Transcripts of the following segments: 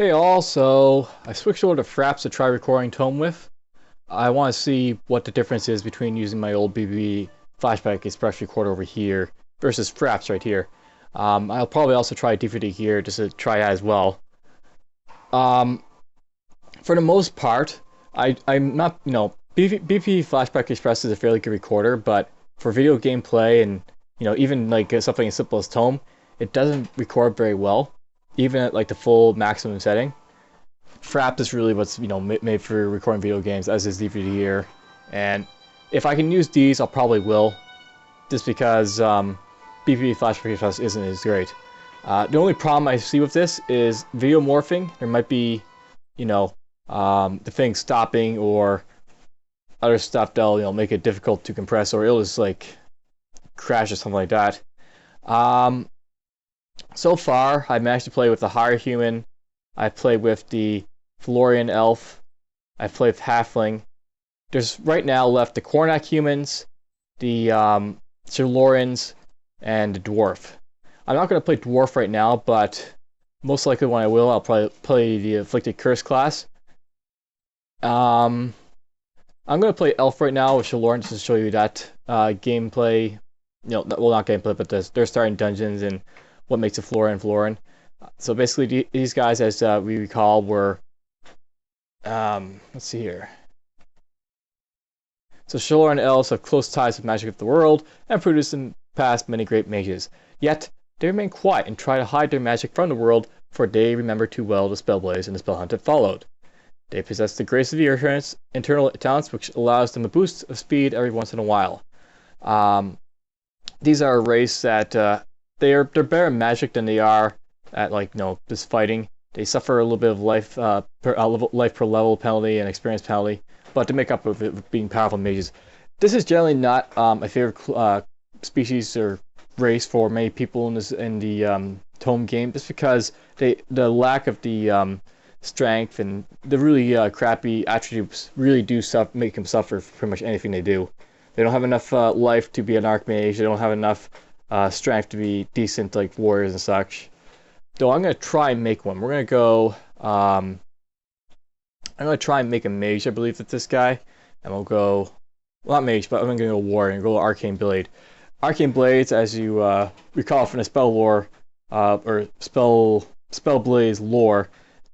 Hey all, so I switched over to Fraps to try recording ToME with. I want to see what the difference is between using my old BB Flashback Express recorder over here versus Fraps right here. I'll probably also try DVD here just to try that as well. Um, for the most part, I'm not, BP Flashback Express is a fairly good recorder, but for video gameplay and, even like something as simple as ToME, it doesn't record very well, even at like the full maximum setting. Fraps is really what's made for recording video games, as is DVD here. And if I can use these, I'll probably will, just because BPD Flash Plus isn't as great. The only problem I see with this is video morphing. There might be, the thing stopping or other stuff that'll make it difficult to compress, or it'll just like crash or something like that. So far, I managed to play with the higher human. I played with the Florian elf. I played with halfling. There's right now left the Kornak humans, the Shalorans, and the dwarf. I'm not going to play dwarf right now, but most likely when I will, I'll probably play the afflicted curse class. I'm going to play elf right now with Shaloran just to show you that gameplay. Well, not gameplay, but their starting dungeons and what makes a Florin. So basically, these guys, as we recall, were let's see here. So Shaloran and elves have close ties with magic of the world and produced in the past many great mages. Yet they remain quiet and try to hide their magic from the world, for they remember too well the spellblaze and the spell hunt that followed. They possess the grace of the earth's internal talents, which allows them a boost of speed every once in a while. These are a race that they're better at magic than they are at this fighting. They suffer a little bit of life per level penalty and experience penalty, but to make up for it being powerful mages. This is generally not my favorite species or race for many people in the ToME game, just because the lack of the strength and the really crappy attributes really do make them suffer for pretty much anything they do. They don't have enough life to be an archmage. They don't have enough strength to be decent like warriors and such. Though I'm going to try and make one. We're going to go... I'm going to try and make a mage, I believe, with this guy. And we'll go... Well, not mage, but I'm going to go warrior and go Arcane Blade. Arcane Blades, as you recall from the spell lore, or Spellblaze lore,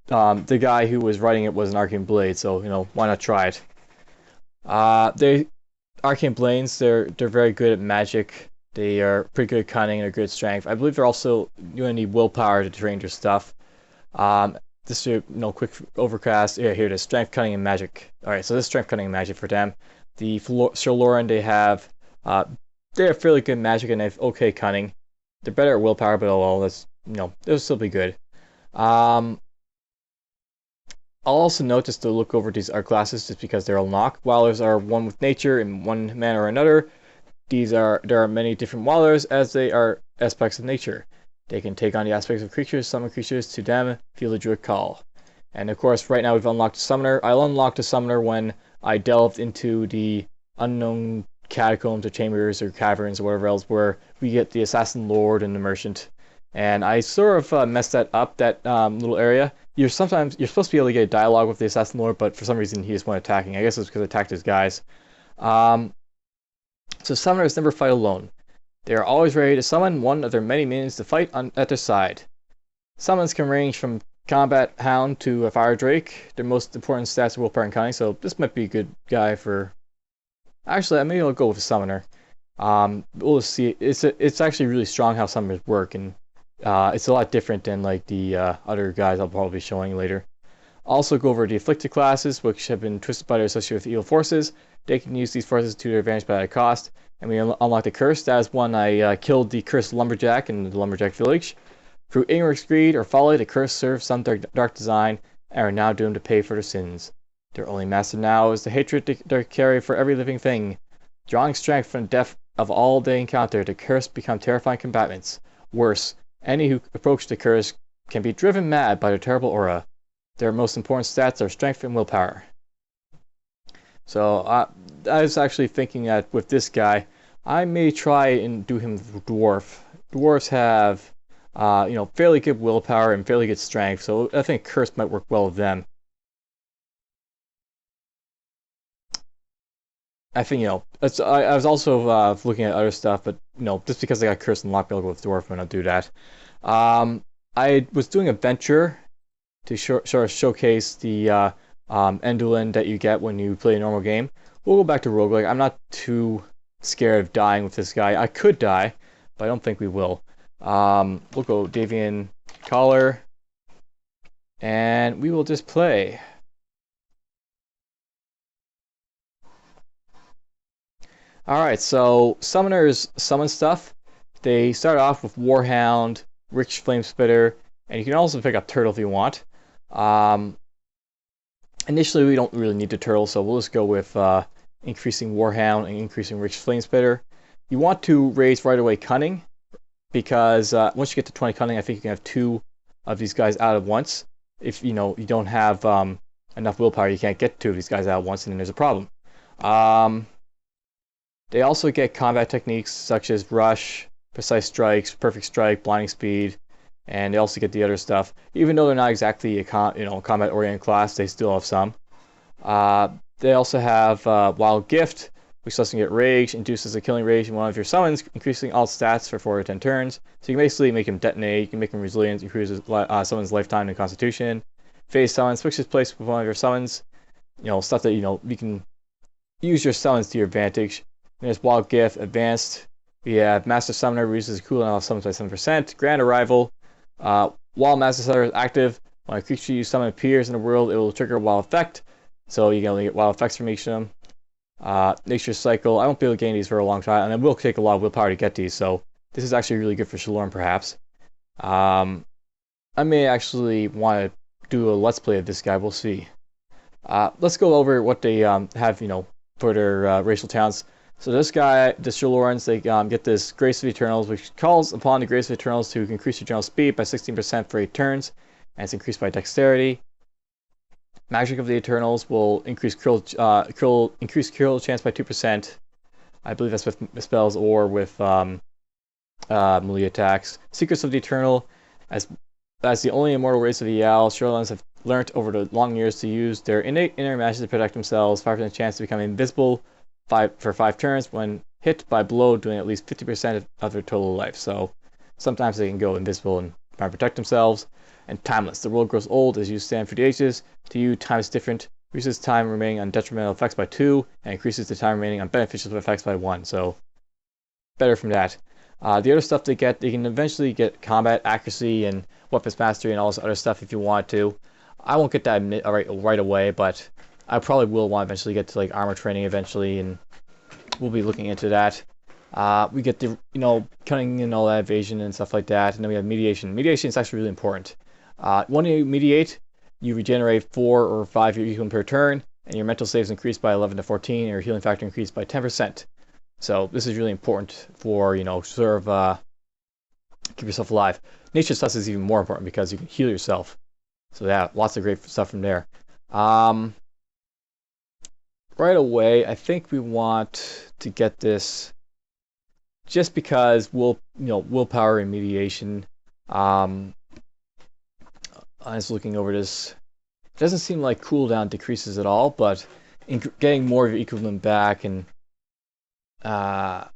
the guy who was writing it was an Arcane Blade, so, why not try it? Arcane Blades, they're very good at magic. They are pretty good at cunning and they're good at strength. I believe they're also going to need willpower to train your stuff. Just a quick overcast. Yeah, here it is. Strength, cunning, and magic. Alright, so this is strength, cunning, and magic for them. The Shaloran, they have fairly good magic and they have okay cunning. They're better at willpower, but they'll still be good. I'll also note just to look over these art classes just because they're unlocked. Wilders are one with nature in one manner or another. There are many different Wilders as they are aspects of nature. They can take on the aspects of creatures, summon creatures to them, feel the druid call. And of course, right now we've unlocked a summoner. I'll unlock the summoner when I delved into the unknown catacombs or chambers or caverns or whatever else where we get the assassin lord and the merchant. And I sort of messed that up, that little area. You're supposed to be able to get a dialogue with the assassin lord, but for some reason he just went attacking. I guess it's because I attacked his guys. So summoners never fight alone. They are always ready to summon one of their many minions to fight at their side. Summons can range from Combat Hound to a Fire Drake. Their most important stats are willpower and cunning, so this might be a good guy for... Actually, maybe I'll go with a summoner. We'll see. It's actually really strong how summoners work, and it's a lot different than like the other guys I'll probably be showing later. Also go over the afflicted classes, which have been twisted by their associated with evil forces. They can use these forces to their advantage by a cost. And we unlock the curse. That is when I killed the cursed lumberjack in the lumberjack village. Through ignorance, greed, or folly, the curse served some dark design and are now doomed to pay for their sins. Their only master now is the hatred they carry for every living thing. Drawing strength from the death of all they encounter, the curse become terrifying combatants. Worse, any who approach the curse can be driven mad by their terrible aura. Their most important stats are strength and willpower. So I was actually thinking that with this guy, I may try and do him with dwarf. Dwarves have fairly good willpower and fairly good strength. So I think Curse might work well with them. I think I was also looking at other stuff, but just because I got Curse and Lockbill with Dwarf, I'm gonna do that. I was doing a venture to sort of showcase the endolin that you get when you play a normal game. We'll go back to roguelike. I'm not too scared of dying with this guy. I could die, but I don't think we will. We'll go Davian Collar, and we will just play. Alright, so summoners summon stuff. They start off with Warhound, Rich Flame Spitter, and you can also pick up Turtle if you want. Initially, we don't really need the Turtle, so we'll just go with increasing Warhound and increasing Rich Flame Spitter. You want to raise right away Cunning, because once you get to 20 Cunning, I think you can have 2 of these guys out at once. If you don't have enough willpower, you can't get 2 of these guys out at once, and then there's a problem. They also get combat techniques such as Rush, Precise Strikes, Perfect Strike, Blinding Speed, and they also get the other stuff. Even though they're not exactly a combat-oriented class, they still have some. They also have Wild Gift, which lets them get Rage, induces a killing rage in one of your summons, increasing all stats for 4 to 10 turns. So you can basically make him detonate, you can make him resilient, increases someone's lifetime and constitution. Phase Summon, switches place with one of your summons. Stuff that you can use your summons to your advantage. There's Wild Gift, Advanced. We have Master Summoner, reduces the cooldown of summons by 7%. Grand Arrival. While Master Summoner is active, when a creature you summon appears in the world, it will trigger a wild effect. So you can only get wild effects from each of them. Nature's Cycle. I won't be able to gain these for a long time, and it will take a lot of willpower to get these, so this is actually really good for Shaloran, perhaps. I may actually want to do a Let's Play of this guy. We'll see. Let's go over what they have, for their racial talents. So this guy, the Shalorans, they get this Grace of Eternals, which calls upon the Grace of Eternals to increase your general speed by 16% for 8 turns, and it's increased by Dexterity. Magic of the Eternals will increase kill chance by 2%. I believe that's with spells or with melee attacks. Secrets of the Eternal, as the only immortal race of Maj'Eyal, Shalorans have learnt over the long years to use their innate inner magic to protect themselves. 5% chance to become invisible for 5 turns when hit by blow, doing at least 50% of their total life. So sometimes they can go invisible and try to protect themselves. And Timeless. The world grows old as you stand for the ages. To you, time is different. Reduces time remaining on detrimental effects by 2, and increases the time remaining on beneficial effects by 1. So better from that. The other stuff they get, they can eventually get combat accuracy and weapons mastery and all this other stuff if you want to. I won't get that right away, but I probably will want to eventually get to armor training eventually, and we'll be looking into that. We get the cunning and all that evasion and stuff like that, and then we have mediation. Mediation is actually really important. When you mediate, you regenerate 4 or 5 your equilibrium per turn, and your mental saves increased by 11 to 14, and your healing factor increased by 10%. So this is really important for sort of keep yourself alive. Nature's Sus is even more important because you can heal yourself. So yeah, lots of great stuff from there. Right away, I think we want to get this just because willpower and mediation. I was looking over this. It doesn't seem like cooldown decreases at all, but getting more of your equilibrium back and yeah,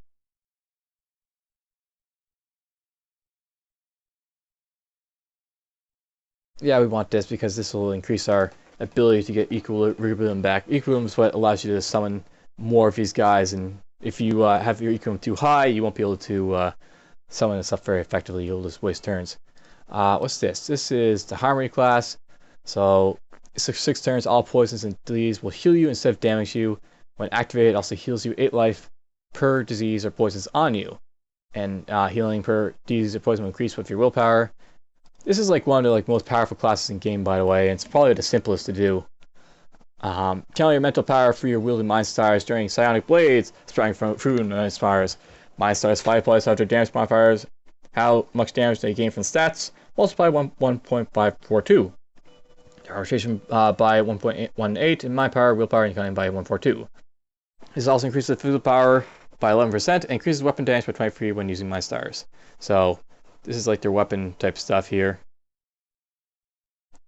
we want this because this will increase our ability to get equilibrium back. Equilibrium is what allows you to summon more of these guys, and if you have your equilibrium too high, you won't be able to summon this stuff very effectively. You'll just waste turns. What's this? This is the Harmony class. So 6 turns, all poisons and disease will heal you instead of damage you. When activated, it also heals you 8 life per disease or poisons on you. And healing per disease or poison will increase with your willpower. This is one of the most powerful classes in game, by the way, and it's probably the simplest to do. Channel your mental power for your wielding Mind Stars during Psionic Blades, striking from through Mind Stars. Mind Stars 5 plus after damage modifiers. How much damage they gain from stats? Multiply 1.542. Rotation by 1.18, and Mind Power, Willpower, and Cunning by 142. This also increases physical power by 11% and increases weapon damage by 23 when using Mind Stars. So This is like their weapon type stuff here.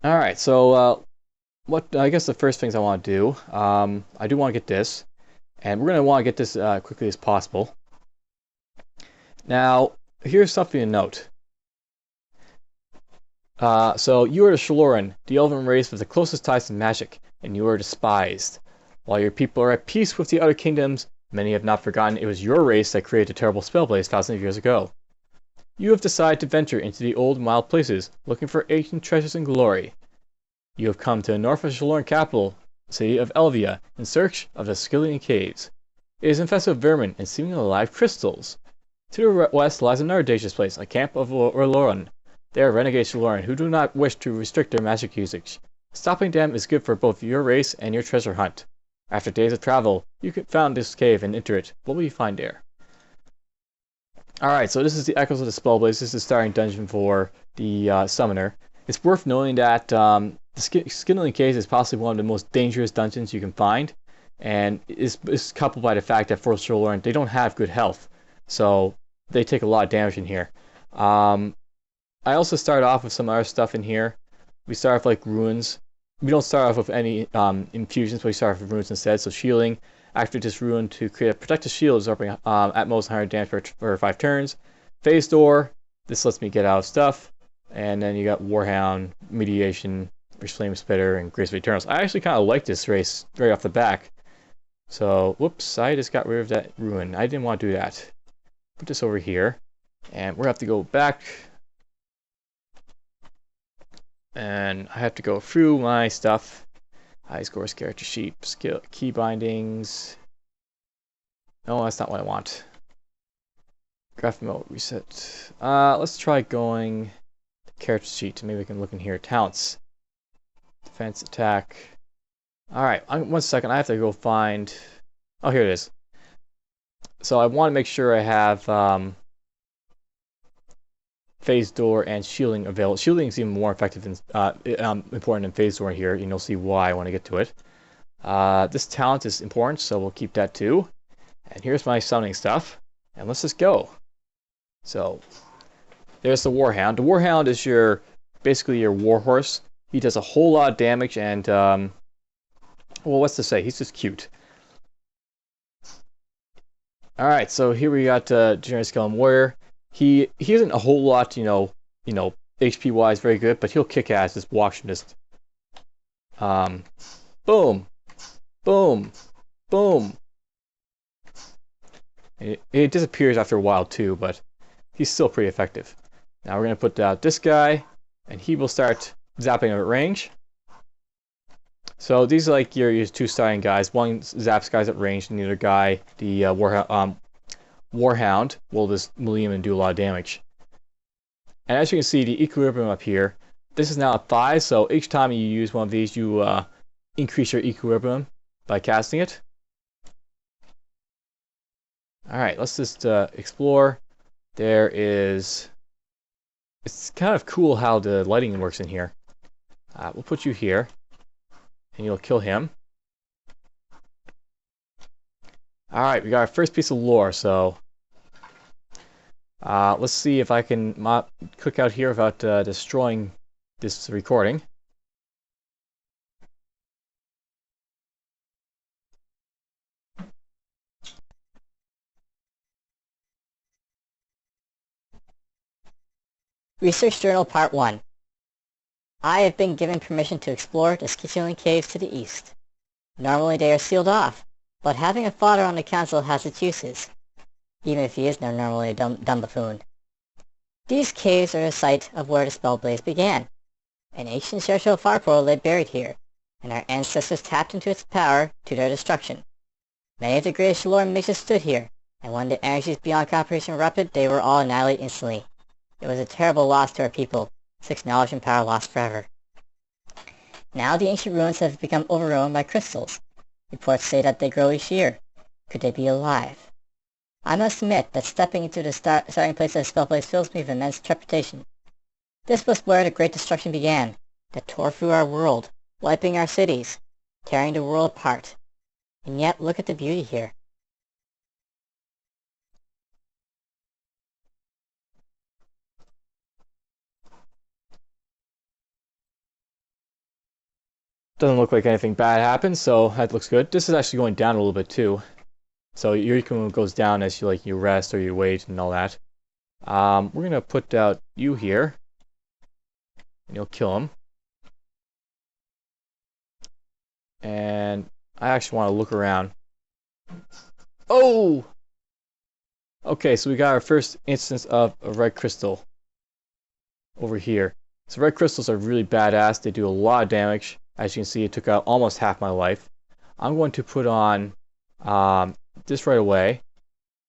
Alright, so what I guess the first things I want to do, I do want to get this, and we're going to want to get this quickly as possible. Now, here's something to note. So you are the Shaloran, the elven race with the closest ties to magic, and you are despised. While your people are at peace with the other kingdoms, many have not forgotten it was your race that created the terrible spellblaze thousands of years ago. You have decided to venture into the old wild places, looking for ancient treasures and glory. You have come to the north of the Shaloran capital, city of Elvia, in search of the Skillian caves. It is infested with vermin and seemingly alive crystals. To the west lies another dangerous place, a camp of Shaloran. They are renegade Shaloran who do not wish to restrict their magic usage. Stopping them is good for both your race and your treasure hunt. After days of travel, you can found this cave and enter it. What will you find there? Alright, so this is the Echoes of the Spellblaze. This is the starting dungeon for the Summoner. It's worth knowing that the Skillian Caves is possibly one of the most dangerous dungeons you can find. And it's coupled by the fact that for Shaloran, they don't have good health. So they take a lot of damage in here. I also start off with some other stuff in here. We start off like runes. We don't start off with any infusions, but we start off with runes instead. So shielding. Activate this rune to create a protective shield, absorbing at most 100 damage for 5 turns. Phase Door. This lets me get out of stuff. And then you got Warhound, Mediation, Flame Spitter, and Grace of Eternals. I actually kind of like this race right off the back. So, whoops, I just got rid of that rune. I didn't want to do that. Put this over here. And we're going to have to go back. And I have to go through my stuff. High scores, character sheet, skill, key bindings. No, that's not what I want. Graph mode reset. Let's try going to character sheet. Maybe we can look in here. Talents. Defense, attack. Alright, 1 second. I have to go find... Oh, here it is. So I want to make sure I have Phase Door and Shielding available. Shielding is even more effective than important than Phase Door here, and you'll see why I want to get to it. This talent is important, so we'll keep that too. And here's my summoning stuff, and let's just go. So, there's the Warhound. The Warhound is basically your warhorse. He does a whole lot of damage, and well, what's to say? He's just cute. All right, so here we got Generous Skeleton Warrior. He isn't a whole lot, you know, HP wise very good, but he'll kick ass. Just watch him just boom, boom, boom. It disappears after a while too, but he's still pretty effective. Now we're gonna put out this guy, and he will start zapping him at range. So these are like your 2 starting guys. One zaps guys at range, and the other guy, the Warhound, will just melee him and do a lot of damage. And as you can see, the equilibrium up here, this is now at 5, so each time you use one of these, you increase your equilibrium by casting it. Alright, let's just explore. It's kind of cool how the lighting works in here. We'll put you here, and you'll kill him. Alright, we got our first piece of lore, so let's see if I can click out here without destroying this recording. Research Journal Part 1. I have been given permission to explore the Skillian Caves to the east. Normally they are sealed off, but having a father on the council has its uses, even if he is not normally a dumb buffoon. These caves are the site of where the Spellblaze began. An ancient spiritual fire portal lay buried here, and our ancestors tapped into its power to their destruction. Many of the greatest Shaloran mages stood here, and when the energies beyond comprehension erupted, they were all annihilated instantly. It was a terrible loss to our people, 6 knowledge and power lost forever. Now the ancient ruins have become overrun by crystals. Reports say that they grow each year. Could they be alive? I must admit that stepping into the starting place of the Spellblaze fills me with immense trepidation. This was where the great destruction began, that tore through our world, wiping our cities, tearing the world apart. And yet, look at the beauty here. Doesn't look like anything bad happened, so that looks good. This is actually going down a little bit too. So your EQ goes down as you rest or you wait and all that. We're gonna put out you here, and you'll kill him. And I actually want to look around. Oh! Okay, so we got our first instance of a red crystal over here. So red crystals are really badass. They do a lot of damage. As you can see, it took out almost half my life. I'm going to put on this right away,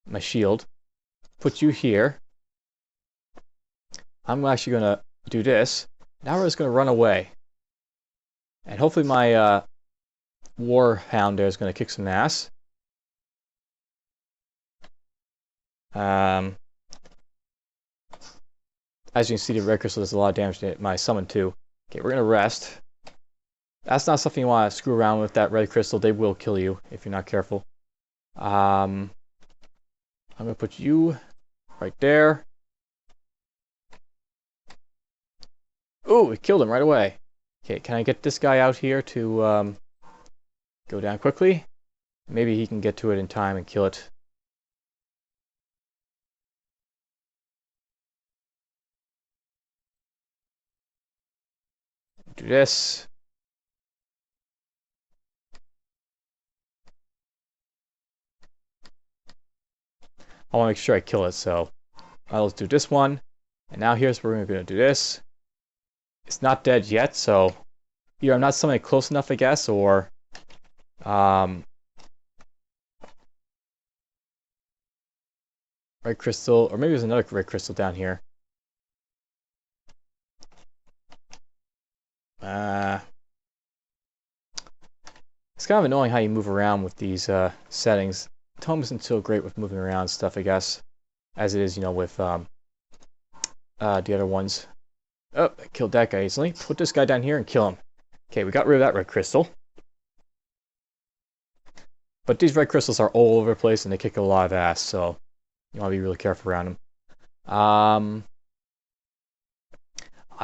my shield. Put you here. I'm actually going to do this. Now we're just going to run away. And hopefully my Warhound there is going to kick some ass. As you can see, the red crystal does a lot of damage to my summon too. Okay, we're going to rest. That's not something you want to screw around with, that red crystal. They will kill you if you're not careful. I'm going to put you right there. Ooh, it killed him right away. Okay, can I get this guy out here to go down quickly? Maybe he can get to it in time and kill it. Do this. I want to make sure I kill it, so let's do this one. And now here's where we're going to do this. It's not dead yet, so either I'm not summoning it close enough, I guess, or red crystal, or maybe there's another red crystal down here. It's kind of annoying how you move around with these settings. ToME isn't so great with moving around stuff, I guess, as it is, with the other ones. Oh, I killed that guy easily. Put this guy down here and kill him. Okay, we got rid of that red crystal. But these red crystals are all over the place and they kick a lot of ass, so you want to be really careful around them. I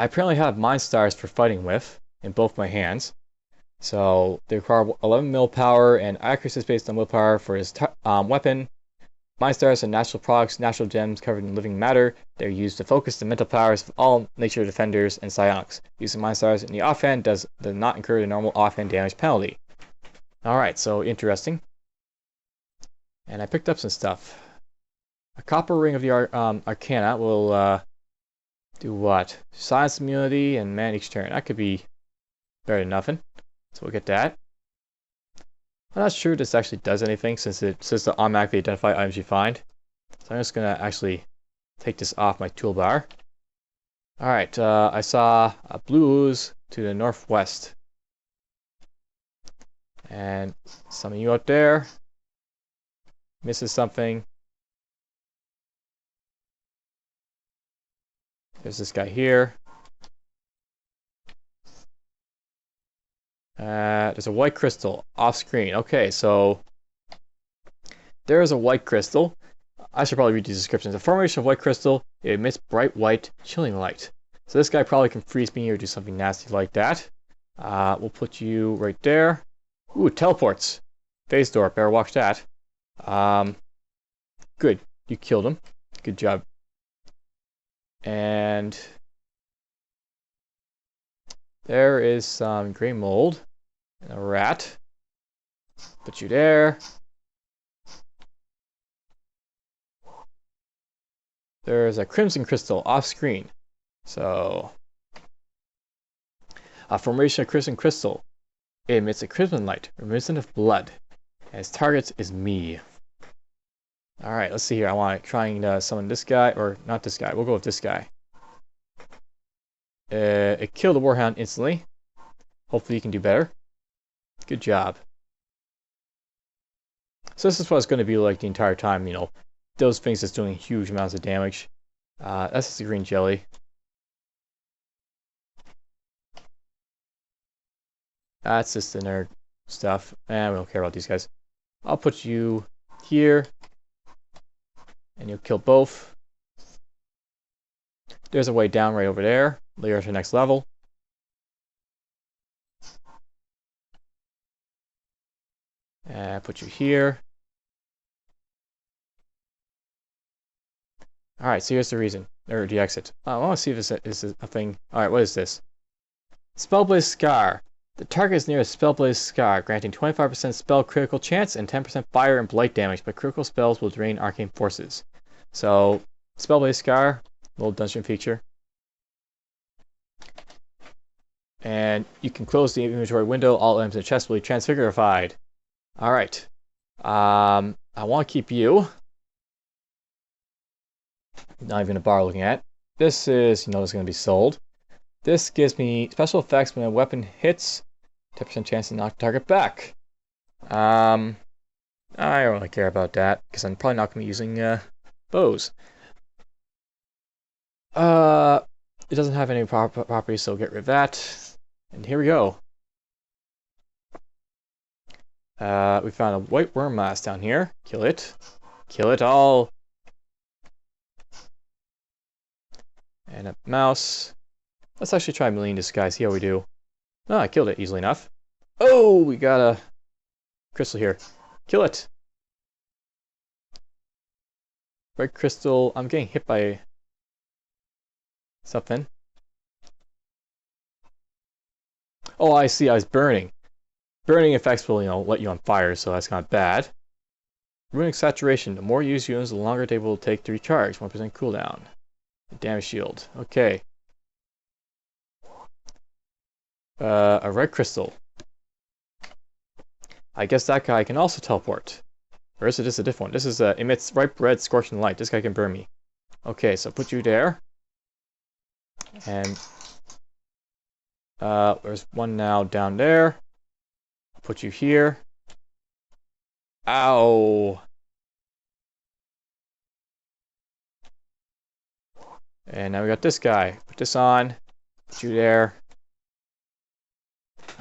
apparently have Mind Stars for fighting with in both my hands. So they require 11 willpower, and accuracy is based on willpower for his weapon. Mind Stars are natural products, natural gems covered in living matter. They're used to focus the mental powers of all nature defenders and psionics. Using Mind Stars in the offhand does not incur the normal offhand damage penalty. Alright, so interesting. And I picked up some stuff. A copper ring of the Arcana will do what? Science immunity and man each turn. That could be better than nothing. So we'll get that. I'm not sure this actually does anything since it says to automatically identify items you find. So I'm just going to actually take this off my toolbar. Alright, I saw a blue ooze to the northwest. And some of you out there misses something. There's this guy here. There's a white crystal off screen. Okay, so there is a white crystal. I should probably read these descriptions. The formation of white crystal, it emits bright white chilling light. So this guy probably can freeze me or do something nasty like that. We'll put you right there. Ooh, teleports. Phase door, better watch that. Good, you killed him. Good job. And there is some gray mold and a rat. Put you there. There's a crimson crystal off screen. So, a formation of crimson crystal. It emits a crimson light, reminiscent of blood. And its target is me. Alright, let's see here. I want to try and summon this guy, or not this guy. We'll go with this guy. It killed the Warhound instantly. Hopefully you can do better. Good job. So this is what it's going to be like the entire time, those things that's doing huge amounts of damage. That's just the green jelly. That's just the nerd stuff. And we don't care about these guys. I'll put you here. And you'll kill both. There's a way down right over there. Layer to the next level. Put you here. Alright, so here's the reason. Or the exit. I want to see if this is a thing. Alright, what is this? Spellblaze Scar. The target is near a Spellblaze Scar, granting 25% spell critical chance and 10% fire and blight damage, but critical spells will drain arcane forces. So, Spellblaze Scar, little dungeon feature. And you can close the inventory window, all items in the chest will be transfigurified. Alright. I want to keep you. Not even a bar looking at. This is, it's going to be sold. This gives me special effects when a weapon hits, 10% chance to knock the target back. I don't really care about that, because I'm probably not going to be using bows. It doesn't have any properties, so get rid of that. And here we go. We found a white worm mass down here. Kill it. Kill it all. And a mouse. Let's actually try Millennium Disguise, see how we do. Oh, I killed it easily enough. Oh, we got a crystal here. Kill it. Red crystal. I'm getting hit by something. Oh, I see. I was burning. Burning effects will, let you on fire, so that's not bad. Runic Saturation. The more you use units, the longer they will take to recharge. 1% cooldown. Damage shield. Okay. A red crystal. I guess that guy can also teleport. Or is it just a different one? This is emits ripe red scorching light. This guy can burn me. Okay, so put you there. And there's one now down there. I'll put you here. Ow! And now we got this guy. Put this on. Put you there.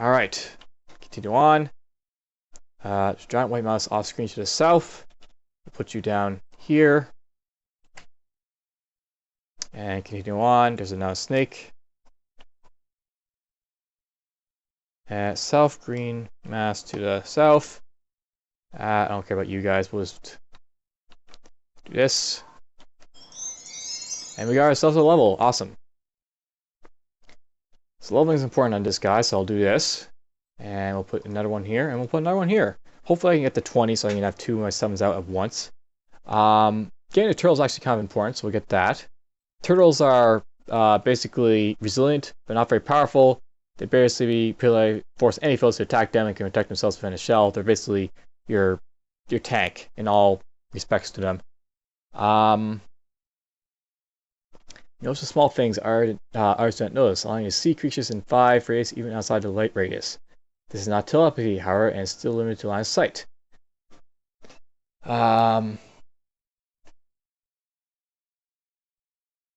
Alright. Continue on. Giant white mouse off screen to the south. We'll put you down here. And continue on. There's another snake. South green mass to the south. I don't care about you guys. We'll just do this. And we got ourselves a level. Awesome. So leveling is important on this guy, so I'll do this. And we'll put another one here, and we'll put another one here. Hopefully I can get to 20 so I can have 2 of my summons out at once. Getting the turtles is actually kind of important, so we'll get that. Turtles are basically resilient, but not very powerful. They basically force any foes to attack them and can protect themselves within a shell. They're basically your tank in all respects to them. Notice the small things others don't notice, allowing you to see creatures in 5 radius even outside the light radius. This is not telepathy, however, and is still limited to line of sight.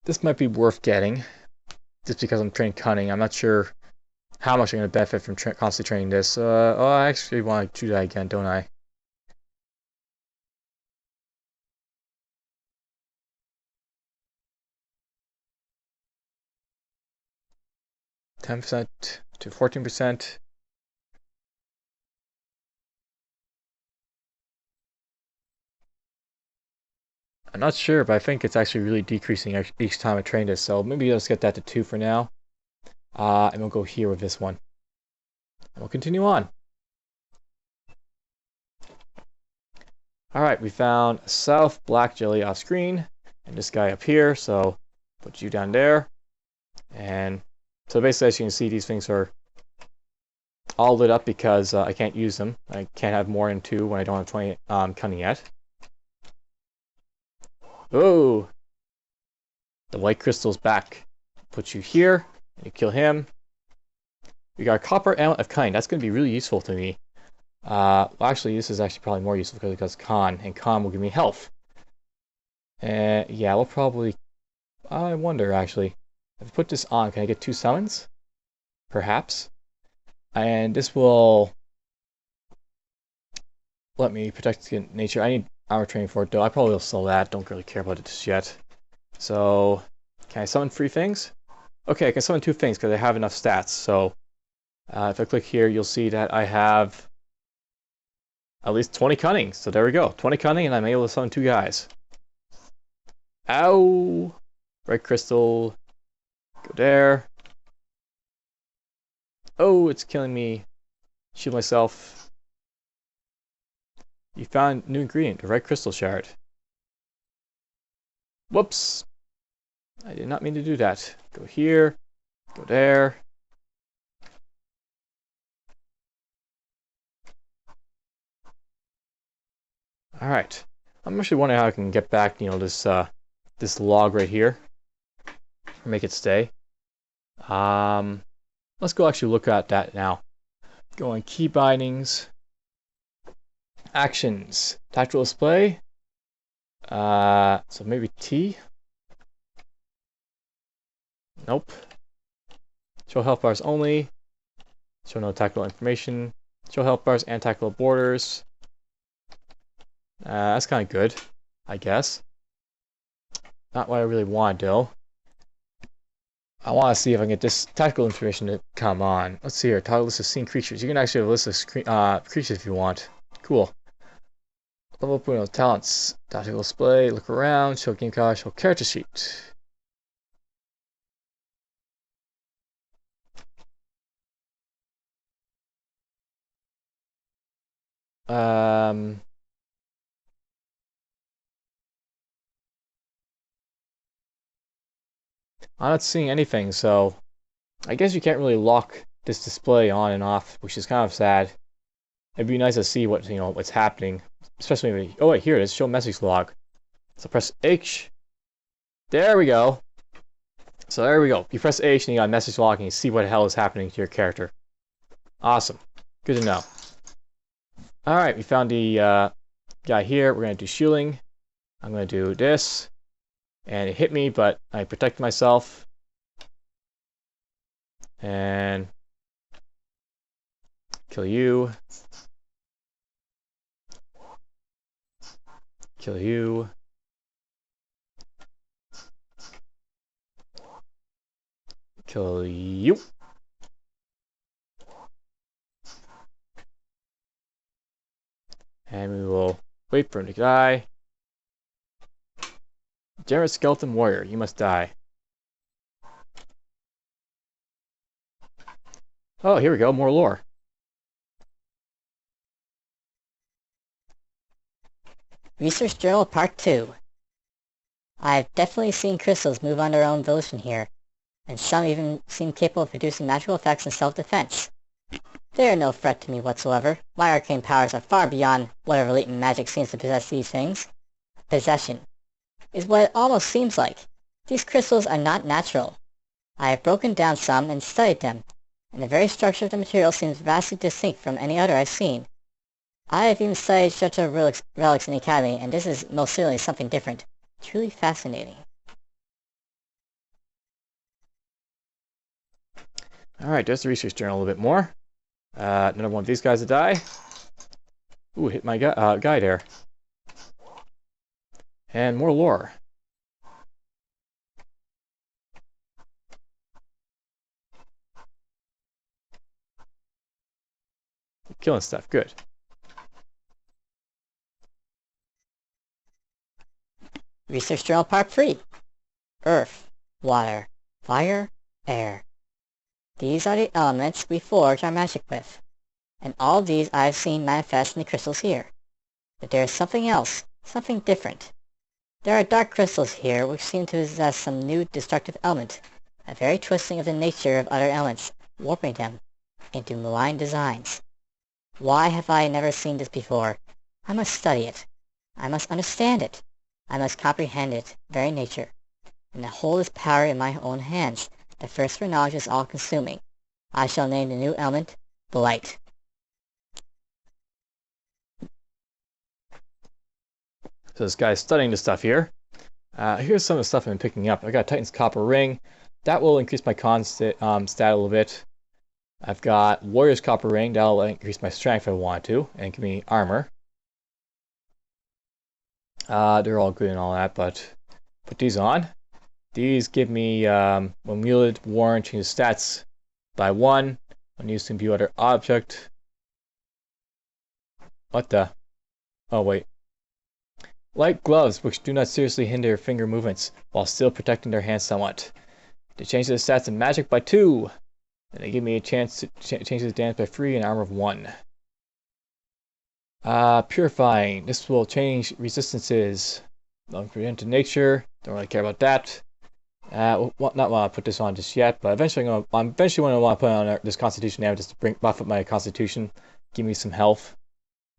This might be worth getting, just because I'm trained cunning. I'm not sure how much I'm going to benefit from constantly training this. Oh, I actually want to do that again, don't I? %10 to 14%. I'm not sure, but I think it's actually really decreasing each time I train this, so maybe let's get that to 2 for now. And we'll go here with this one. And we'll continue on. Alright, we found South Black Jelly off screen, and this guy up here, so put you down there. And so basically, as you can see, these things are all lit up because I can't use them. I can't have more than 2 when I don't have 20 cunning yet. Oh! The white crystal's back. Put you here, and you kill him. We got a copper amulet of cunning. That's going to be really useful to me. Well, actually, this is actually probably more useful because it does con, and con will give me health. Yeah, we'll probably... I wonder, actually. If I put this on, can I get 2 summons? Perhaps. And this will let me protect nature. I need armor training for it, though. I probably will sell that. Don't really care about it just yet. So, can I summon 3 things? Okay, I can summon 2 things because I have enough stats. So, if I click here, you'll see that I have at least 20 cunning. So there we go. 20 cunning, and I'm able to summon 2 guys. Ow! Red crystal. Go there. Oh, it's killing me. Shield myself. You found new ingredient, a red crystal shard. Whoops! I did not mean to do that. Go here. Go there. Alright. I'm actually wondering how I can get back, this log right here. Make it stay. Let's go actually look at that now. Go on key bindings. Actions. Tactical display. So maybe T? Nope. Show health bars only. Show no tactical information. Show health bars and tactical borders. That's kind of good, I guess. Not what I really want, though. I want to see if I can get this tactical information to come on. Let's see here. Toggle list of seen creatures. You can actually have a list of creatures if you want. Cool. Level up with talents. Tactical display. Look around. Show game card. Show character sheet. I'm not seeing anything, so I guess you can't really lock this display on and off, which is kind of sad. It'd be nice to see what's happening, especially when oh wait, here it is. Show message log. So press H. There we go. So there we go. You press H and you got message log and you see what the hell is happening to your character. Awesome. Good to know. Alright, we found the guy here. We're going to do shielding. I'm going to do this. And it hit me, but I protected myself. And kill you. Kill you. Kill you. And we will wait for him to die. Generous Skeleton Warrior, you must die. Oh, here we go, more lore. Research Journal Part 2. I've definitely seen crystals move on their own volition here, and some even seem capable of producing magical effects in self-defense. They are no threat to me whatsoever. My arcane powers are far beyond whatever latent magic seems to possess these things. Possession is what it almost seems like. These crystals are not natural. I have broken down some and studied them, and the very structure of the material seems vastly distinct from any other I've seen. I have even studied Shoto relics in the academy, and this is most certainly something different. Truly fascinating. Alright, there's the research journal a little bit more. Another one of these guys to die. Ooh, hit my guy there. And more lore. Killing stuff, good. Research Journal Part 3. Earth, Water, Fire, Air. These are the elements we forge our magic with, and all these I have seen manifest in the crystals here. But there is something else, something different. There are dark crystals here which seem to possess some new destructive element, a very twisting of the nature of other elements, warping them into malign designs. Why have I never seen this before? I must study it. I must understand it. I must comprehend its very nature, and hold its power in my own hands. The thirst for knowledge is all-consuming. I shall name the new element Blight. So this guy's studying the stuff here. Here's some of the stuff I've been picking up. I got Titan's Copper Ring. That will increase my con stat a little bit. I've got Warrior's Copper Ring. That'll increase my strength if I want to, and give me armor. They're all good and all that, but put these on. These give me, when wielded, warrant change stats by 1. When used to view other object. What the? Oh, wait. Light gloves, which do not seriously hinder finger movements, while still protecting their hands somewhat. They change the stats in magic by 2. And they give me a chance to change the damage by 3 and armor of 1. Purifying. This will change resistances. Into nature. Don't really care about that. Not want to put this on just yet, but eventually I'm eventually going to want to put on this Constitution damage just to buff up my Constitution, give me some health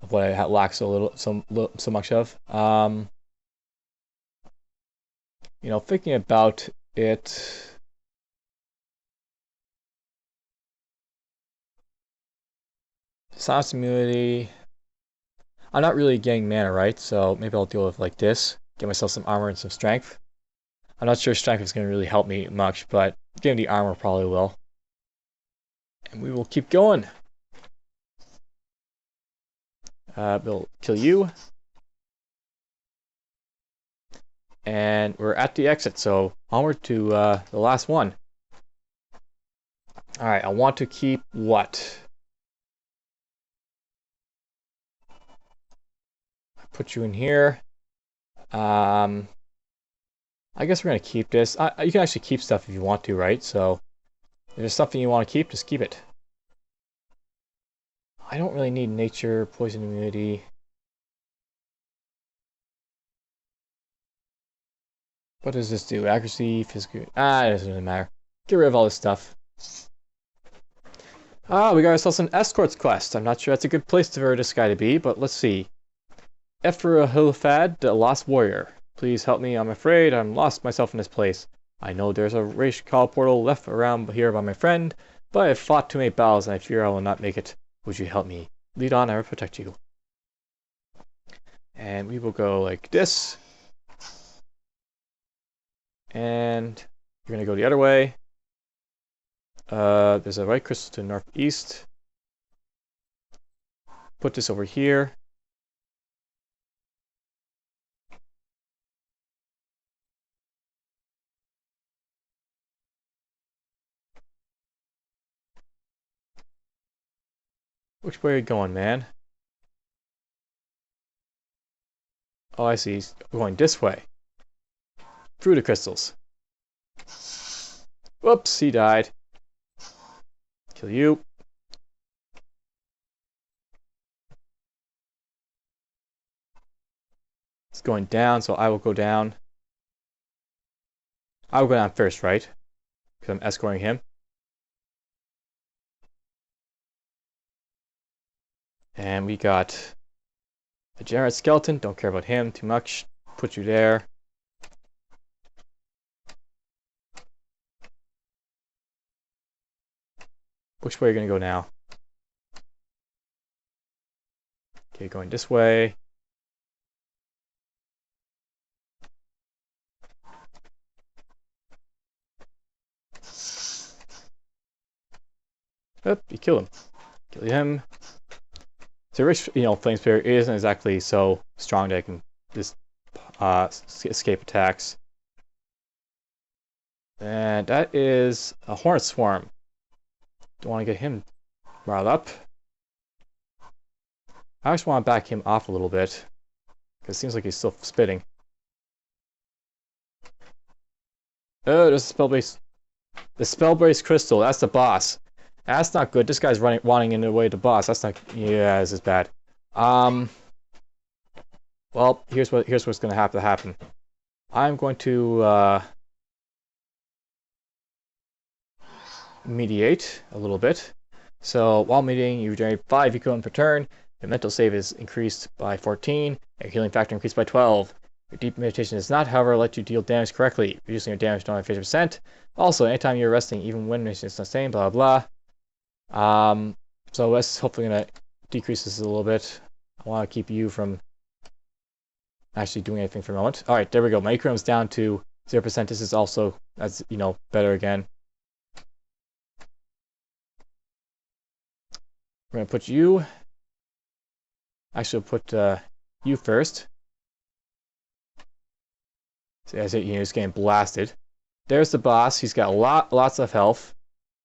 of what I lack so much of. You know, thinking about it. Silence immunity. I'm not really getting mana, right? So maybe I'll deal with like this. Get myself some armor and some strength. I'm not sure strength is going to really help me much, but getting the armor probably will. And we will keep going. We'll kill you. And we're at the exit, so onward to the last one. Alright, I want to keep what? I put you in here. I guess we're going to keep this. You can actually keep stuff if you want to, right? So, if there's something you want to keep, just keep it. I don't really need nature, poison immunity. What does this do? Accuracy, physical... it doesn't really matter. Get rid of all this stuff. We got ourselves an escorts quest. I'm not sure that's a good place for this guy to be, but let's see. Ephraimilfad, the Lost Warrior. Please help me, I'm afraid I'm lost myself in this place. I know there's a race call portal left around here by my friend, but I've fought too many battles and I fear I will not make it. Would you help me? Lead on, I will protect you. And we will go like this. And you're going to go the other way. There's a white crystal to the northeast. Put this over here. Which way are you going, man? Oh, I see. He's going this way. Through the crystals. Whoops, he died. Kill you. It's going down, so I will go down. I will go down first, right? Because I'm escorting him. And we got a Jared skeleton. Don't care about him too much. Put you there. Which way are you going to go now? Okay, going this way. Oop, you kill him. Kill him. So rich, Flame Spirit isn't exactly so strong that I can just escape attacks. And that is a Hornet Swarm. Don't want to get him riled up. I just want to back him off a little bit, because it seems like he's still spitting. Oh, there's a spell-based... The spell-based crystal, that's the boss. That's not good. This guy's wanting in the way of the boss. That's not... Yeah, this is bad. Well, here's what's going to have to happen. I'm going to mediate a little bit. So while mediating, you generate 5 equivalent per turn. Your mental save is increased by 14. Your healing factor increased by 12. Your deep meditation does not, however, let you deal damage correctly, reducing your damage down by 50%. Also, anytime you're resting, even when meditation is sustained, blah blah blah. So that's hopefully gonna decrease this a little bit. I want to keep you from actually doing anything for a moment. All right, there we go. My equilibrium's down to 0%. This is also, that's better again. We're gonna put you. Actually, I'll put you first. See, as he's getting blasted. There's the boss. He's got lots of health.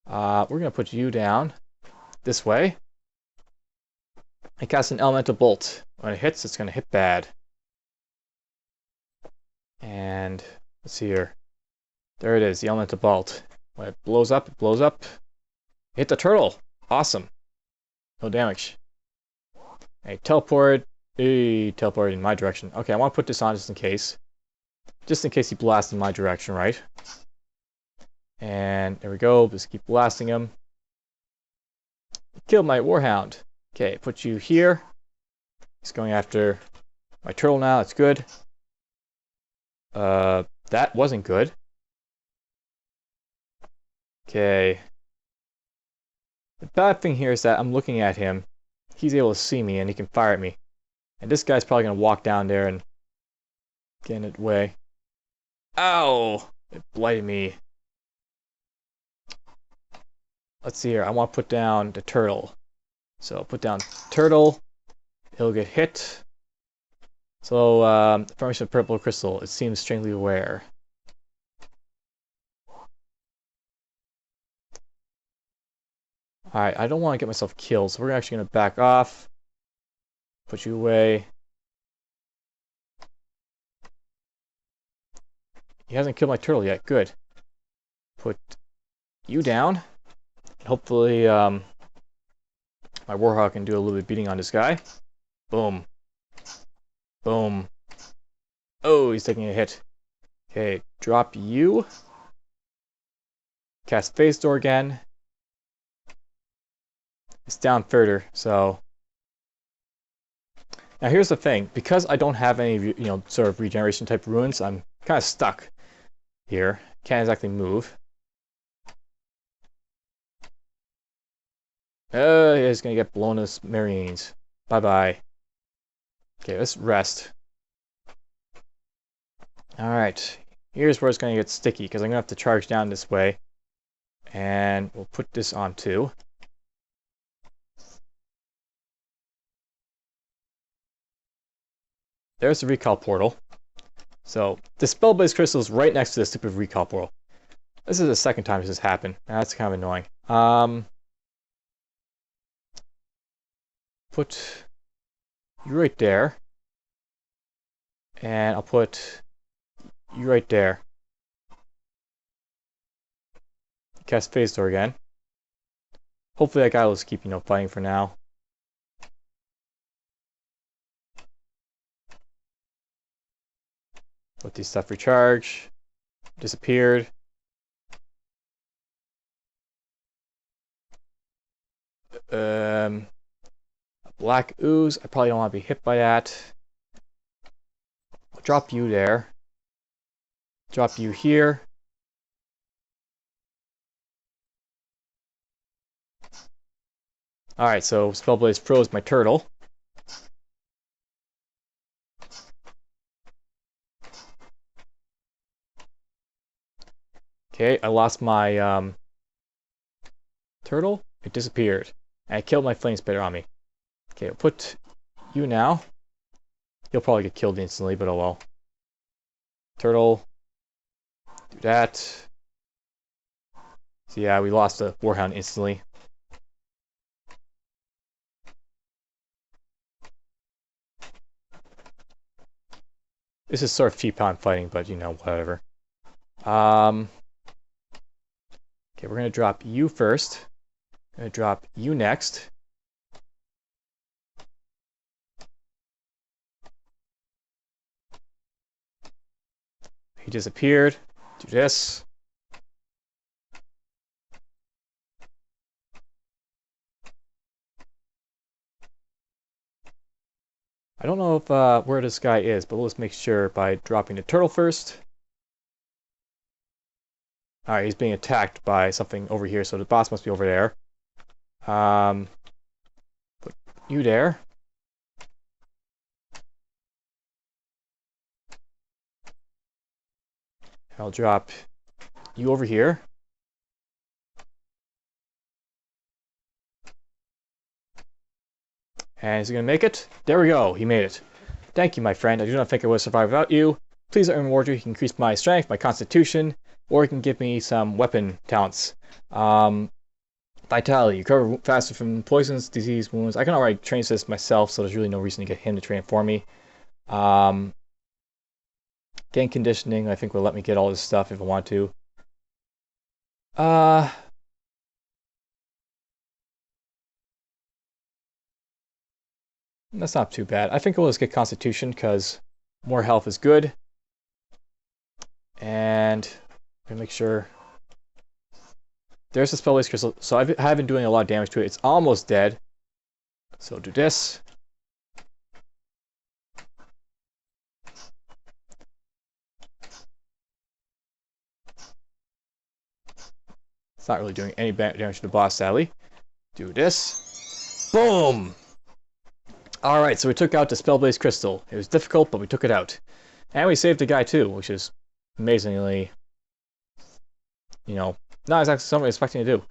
We're gonna put you down this way. I cast an elemental bolt. When it hits, it's going to hit bad. And let's see here. There it is, the elemental bolt. When it blows up, it blows up. Hit the turtle. Awesome. No damage. Hey, teleport. Hey, teleport in my direction. Okay, I want to put this on just in case. Just in case he blasts in my direction, right? And there we go. Just keep blasting him. Killed my warhound. Okay, put you here. He's going after my turtle now. That's good. That wasn't good. Okay. The bad thing here is that I'm looking at him. He's able to see me and he can fire at me. And this guy's probably going to walk down there and get in the way. Ow! It blighted me. Let's see here. I want to put down the turtle. So put down turtle. He'll get hit. So, formation of purple crystal. It seems strangely aware. Alright, I don't want to get myself killed, so we're actually going to back off. Put you away. He hasn't killed my turtle yet. Good. Put you down. Hopefully, my warhawk can do a little bit of beating on this guy. Boom. Boom. Oh, he's taking a hit. Okay, drop you. Cast phase door again. It's down further, so... Now here's the thing. Because I don't have any, sort of regeneration type runes, I'm kind of stuck here. Can't exactly move. He's gonna get blown to smithereens. Bye-bye. Okay, let's rest. Alright. Here's where it's gonna get sticky, because I'm gonna have to charge down this way. And we'll put this on too. There's the recall portal. So, the spell-based crystal is right next to the stupid recall portal. This is the second time this has happened. That's kind of annoying. Put you right there. And I'll put you right there. Cast phase door again. Hopefully that guy will just keep, fighting for now. Let these stuff recharge. Disappeared. Black ooze. I probably don't want to be hit by that. I'll drop you there. Drop you here. Alright, so Spellblaze froze my turtle. Okay, I lost my turtle. It disappeared. And I killed my flame spitter on me. Okay, I'll put you now. He'll probably get killed instantly, but oh well. Turtle. Do that. So yeah, we lost the warhound instantly. This is sort of cheap on fighting, but whatever. Okay, we're gonna drop you first. Gonna drop you next. He disappeared. Do this. I don't know if where this guy is, but let's make sure by dropping the turtle first. Alright, he's being attacked by something over here, so the boss must be over there. Put you there. I'll drop you over here. And is he going to make it? There we go. He made it. Thank you, my friend. I do not think I would survive without you. Please let me reward you. You can increase my strength, my constitution, or you can give me some weapon talents. Vitality. You recover faster from poisons, disease, wounds. I can already train this myself, so there's really no reason to get him to train it for me. Gain conditioning. I think will let me get all this stuff if I want to. That's not too bad. I think we'll just get Constitution because more health is good. And let me make sure. There's the spell-based crystal. So I have been doing a lot of damage to it. It's almost dead. So do this. It's not really doing any damage to the boss, sadly. Do this. Boom! Alright, so we took out the spell-based crystal. It was difficult, but we took it out. And we saved the guy too, which is amazingly, not exactly something I was expecting to do.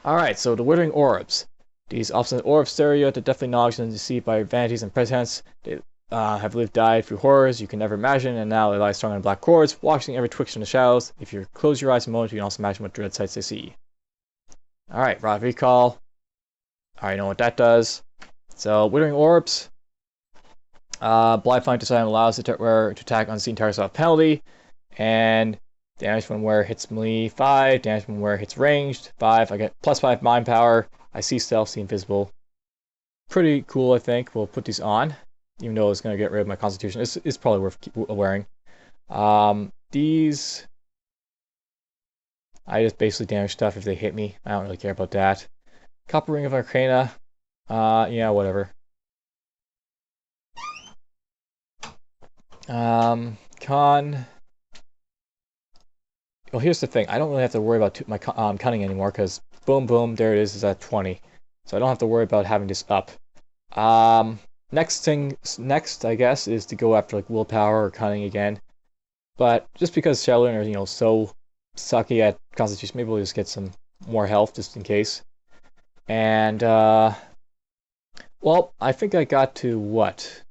Alright, so the Withering Orbs. These often orbs stare you at the deathly knowledge and deceived by vanities and pretense. They have lived, died through horrors you can never imagine, and now they lie strung on black cords, watching every twitch in the shadows. If you close your eyes a moment, you can also imagine what dread sights they see. Alright, Rod Recall. I already know what that does. So, Withering Orbs. Blind Flying to Silent allows it to attack unseen targets without penalty. And damage when wear hits melee 5, damage when wear hits ranged 5. I get +5 mind power. I see stealth, see invisible. Pretty cool, I think. We'll put these on, even though it's going to get rid of my constitution. It's probably worth wearing. These, I just basically damage stuff if they hit me. I don't really care about that. Copper Ring of Arcana. Yeah, whatever. Con. Well, here's the thing. I don't really have to worry about my cunning anymore because boom, boom, there it is at 20. So I don't have to worry about having this up. Next, I guess, is to go after like willpower or cunning again. But just because Shaloran are, so sucky at Constitution, maybe we'll just get some more health just in case. And well, I think I got to what?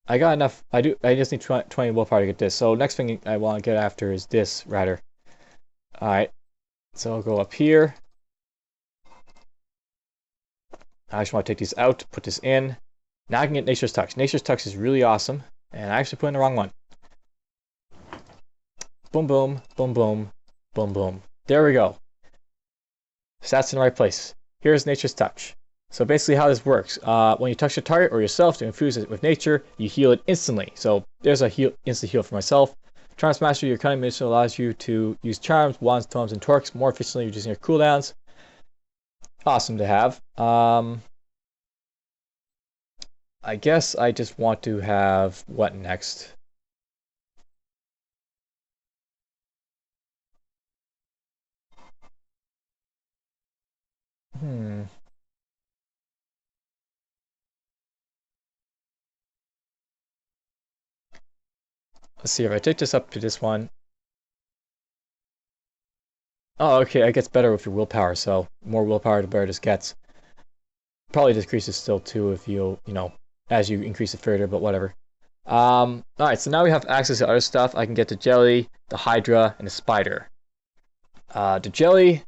I got enough. I just need 20 willpower to get this. So next thing I want to get after is this, rather. Alright. So I'll go up here. I just want to take these out, put this in. Now I can get Nature's Touch. Nature's Touch is really awesome. And I actually put in the wrong one. Boom, boom, boom, boom, boom, boom. There we go. Stats in the right place. Here's Nature's Touch. So basically how this works, when you touch a target or yourself to infuse it with nature, you heal it instantly. So there's a instant heal for myself. Charms Master, your cunning mission allows you to use charms, wands, tomes, and torques more efficiently, reducing your cooldowns. Awesome to have. I guess I just want to have what next? Let's see if I take this up to this one. Oh, okay, it gets better with your willpower, so more willpower the better this gets. Probably decreases still too if you as you increase it further, but whatever. Alright, so now we have access to other stuff. I can get the Jelly, the Hydra, and the Spider. The Jelly,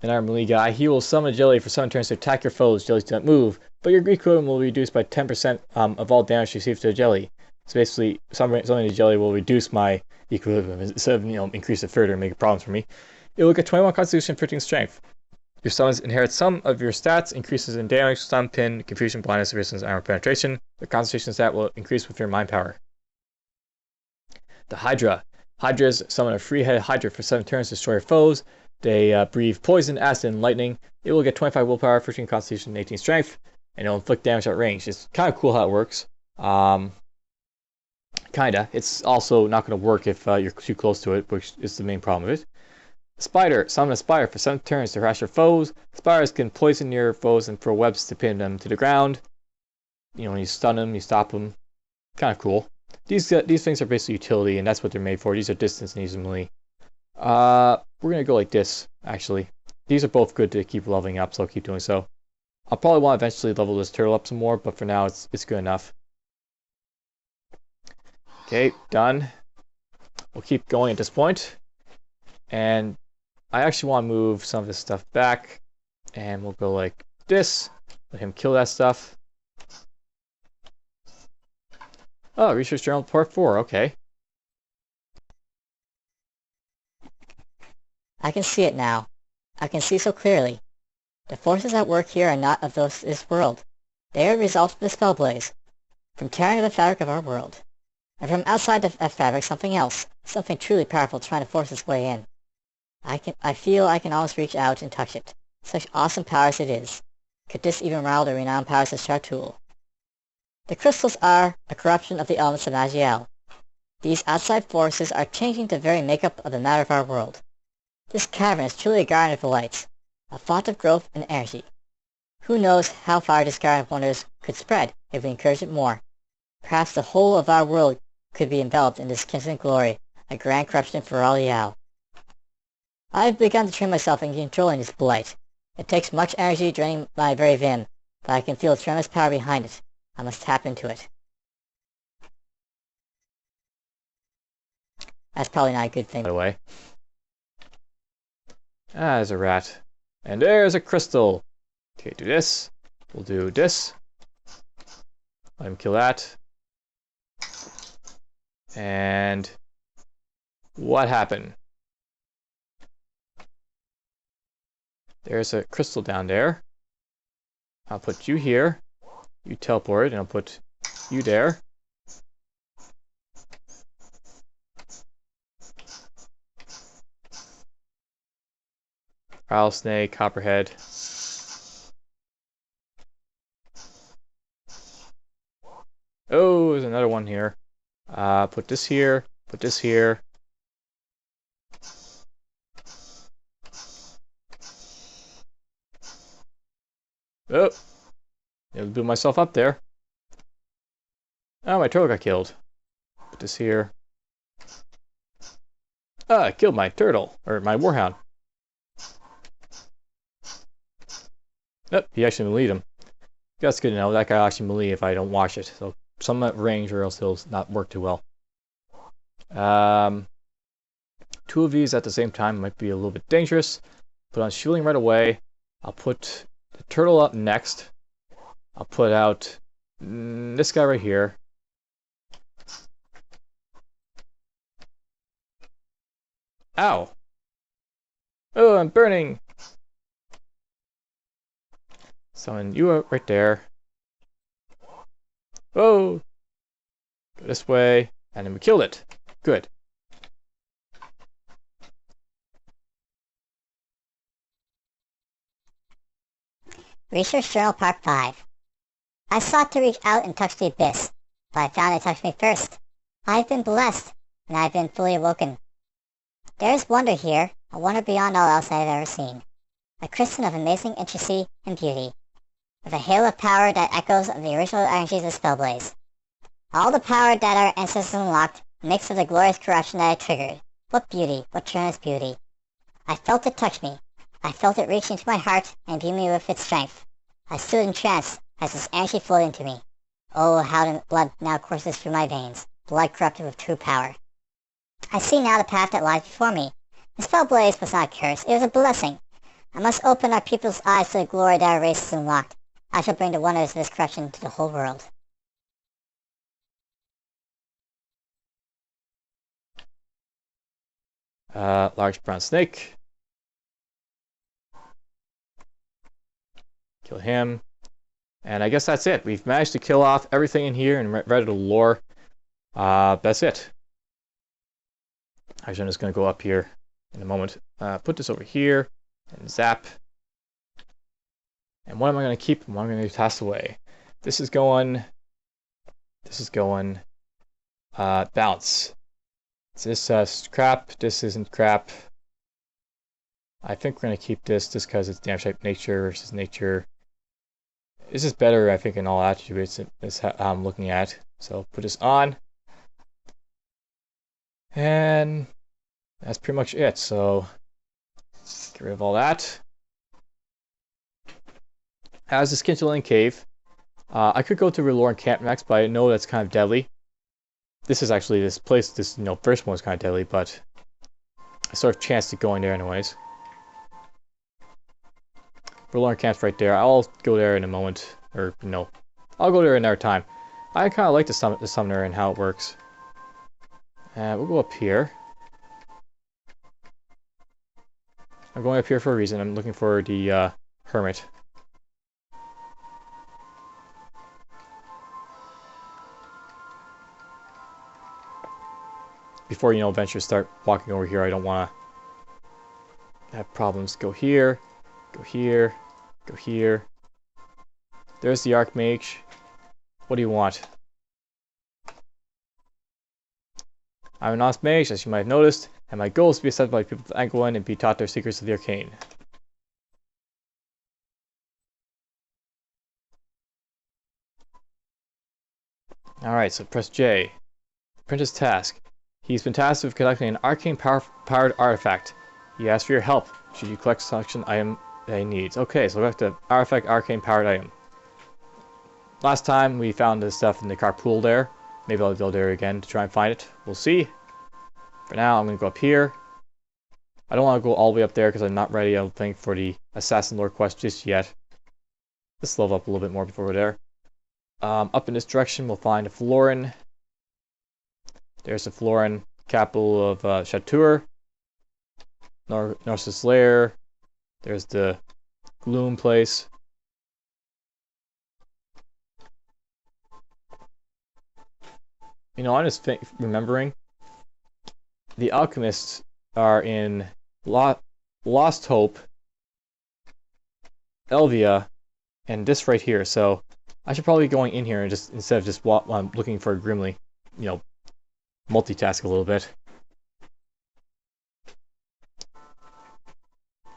an armed melee guy, he will summon a Jelly for 7 turns to attack your foes. Jellies do not move, but your Greek equivalent will be reduced by 10% of all damage received to a Jelly. So basically, summoning the Jelly will reduce my equilibrium instead of increase it further and make problems for me. It will get 21 Constitution, 15 Strength. Your summons inherit some of your stats, increases in damage, stun, pin, confusion, blindness, resistance, armor penetration. The Constitution stat will increase with your mind power. The Hydra. Hydras summon a free-headed Hydra for 7 turns to destroy your foes. They breathe poison, acid, and lightning. It will get 25 willpower, 15 Constitution, and 18 Strength, and it'll inflict damage at range. It's kind of cool how it works. Kinda. It's also not going to work if you're too close to it, which is the main problem of it. Spider. Summon a spider for 7 turns to harass your foes. Spiders can poison your foes and throw webs to pin them to the ground. When you stun them, you stop them. Kind of cool. These things are basically utility, and that's what they're made for. These are distance and these are melee. We're going to go like this, actually. These are both good to keep leveling up, so I'll keep doing so. I'll probably want to eventually level this turtle up some more, but for now it's good enough. Okay, done. We'll keep going at this point. And I actually want to move some of this stuff back. And we'll go like this. Let him kill that stuff. Oh, Research Journal Part 4, okay. I can see it now. I can see so clearly. The forces at work here are not of this world. They are a result of the spell blaze, from tearing the fabric of our world. And from outside that fabric, something else, something truly powerful trying to force its way in. I feel I can almost reach out and touch it. Such awesome powers it is. Could this even rival the renowned powers of Shartul? The crystals are a corruption of the elements of Maj'Eyal. These outside forces are changing the very makeup of the matter of our world. This cavern is truly a garden of delights, a font of growth and energy. Who knows how far this garden of wonders could spread if we encourage it more? Perhaps the whole of our world could be enveloped in this kindling glory, a grand corruption for all Yao. I have begun to train myself in controlling this blight. It takes much energy draining my very vim, but I can feel a tremendous power behind it. I must tap into it. That's probably not a good thing. By the way. Ah, there's a rat. And there's a crystal. Okay, do this. We'll do this. Let him kill that. And what happened? There's a crystal down there. I'll put you here. You teleport, and I'll put you there. Rattlesnake, copperhead. Oh, there's another one here. Put this here. Put this here. Oh, I blew myself up there. Oh, my turtle got killed. Put this here. Ah, I killed my turtle, or my warhound. Nope, he actually meleeed him. That's good to know. That guy actually melee if I don't watch it. So some at range or else he'll not work too well. Two of these at the same time might be a little bit dangerous. Put on shielding right away. I'll put the turtle up next. I'll put out this guy right here. Ow! Oh, I'm burning! Summon you out right there. Oh! Go this way. And then we killed it. Good. Research Journal Part 5. I sought to reach out and touch the abyss, but I found it touched me first. I have been blessed, and I have been fully awoken. There is wonder here, a wonder beyond all else I have ever seen. A crystal of amazing intricacy and beauty, with a halo of power that echoes of the original energies of Spellblaze. All the power that our ancestors unlocked mixed with the glorious corruption that I triggered. What beauty, what tremendous beauty. I felt it touch me. I felt it reach into my heart and imbue me with its strength. I stood entranced as this energy flowed into me. Oh, how the blood now courses through my veins, blood corrupted with true power. I see now the path that lies before me. The Spellblaze was not a curse, it was a blessing. I must open our people's eyes to the glory that our race has unlocked. I shall bring the wonders of this corruption to the whole world. Large brown snake. Kill him. And I guess that's it. We've managed to kill off everything in here and read the lore. That's it. Actually, I'm just going to go up here in a moment. Put this over here and zap. And what am I going to keep and what am I going to toss away? This is going balance. This crap. This isn't crap. I think we're going to keep this just because it's damn shape nature versus nature. This is better, I think, in all attributes is how I'm looking at. So put this on. And that's pretty much it. So get rid of all that. As the Skinchling Cave, I could go to Shaloran Camp next, but I know that's kind of deadly. This is actually this place. This first one was kind of deadly, but I sort of chanced it going there anyways. Forlorn camp's right there. I'll go there in a moment. Or, no. I'll go there another time. I kind of like the summoner and how it works. We'll go up here. I'm going up here for a reason. I'm looking for the hermit. Before, adventures start walking over here, I don't want to have problems. Go here, go here, go here. There's the Archmage. What do you want? I'm an honest mage, as you might have noticed, and my goal is to be accepted by people of Angolan and be taught their secrets of the arcane. Alright, so press J. Apprentice task. He's been tasked with collecting an arcane powered artifact. He asks for your help, should you collect selection item that he needs. Okay, so we have the artifact arcane powered item. Last time we found this stuff in the carpool there. Maybe I'll go there again to try and find it. We'll see. For now, I'm going to go up here. I don't want to go all the way up there because I'm not ready, I don't think, for the Assassin Lord quest just yet. Let's level up a little bit more before we're there. Up in this direction, we'll find a Shaloran. There's the Shaloran capital of Shaloran. Narcissus Lair. There's the Gloom place. I'm just remembering. The Alchemists are in Lost Hope, Elvia, and this right here. So I should probably be going in here and just instead of just looking for Grimly, multitask a little bit.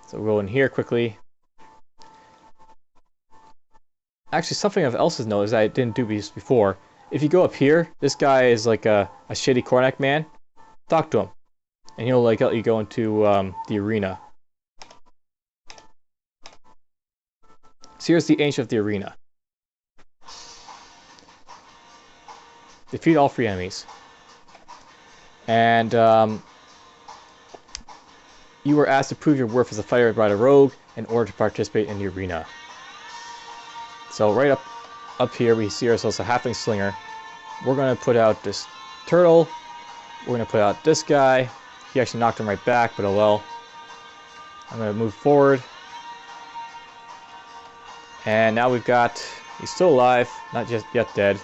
So we'll go in here quickly. Actually, something else to know is that I didn't do this before. If you go up here, this guy is like a shitty Cornac man. Talk to him, and he'll let you go into the arena. So here's the Ancient of the Arena. Defeat all 3 enemies. And you were asked to prove your worth as a fighter by the rogue in order to participate in the arena. So right up here we see ourselves a halfling slinger. We're going to put out this turtle. We're going to put out this guy. He actually knocked him right back, but oh well. I'm going to move forward. And now we've got... He's still alive, not just yet dead.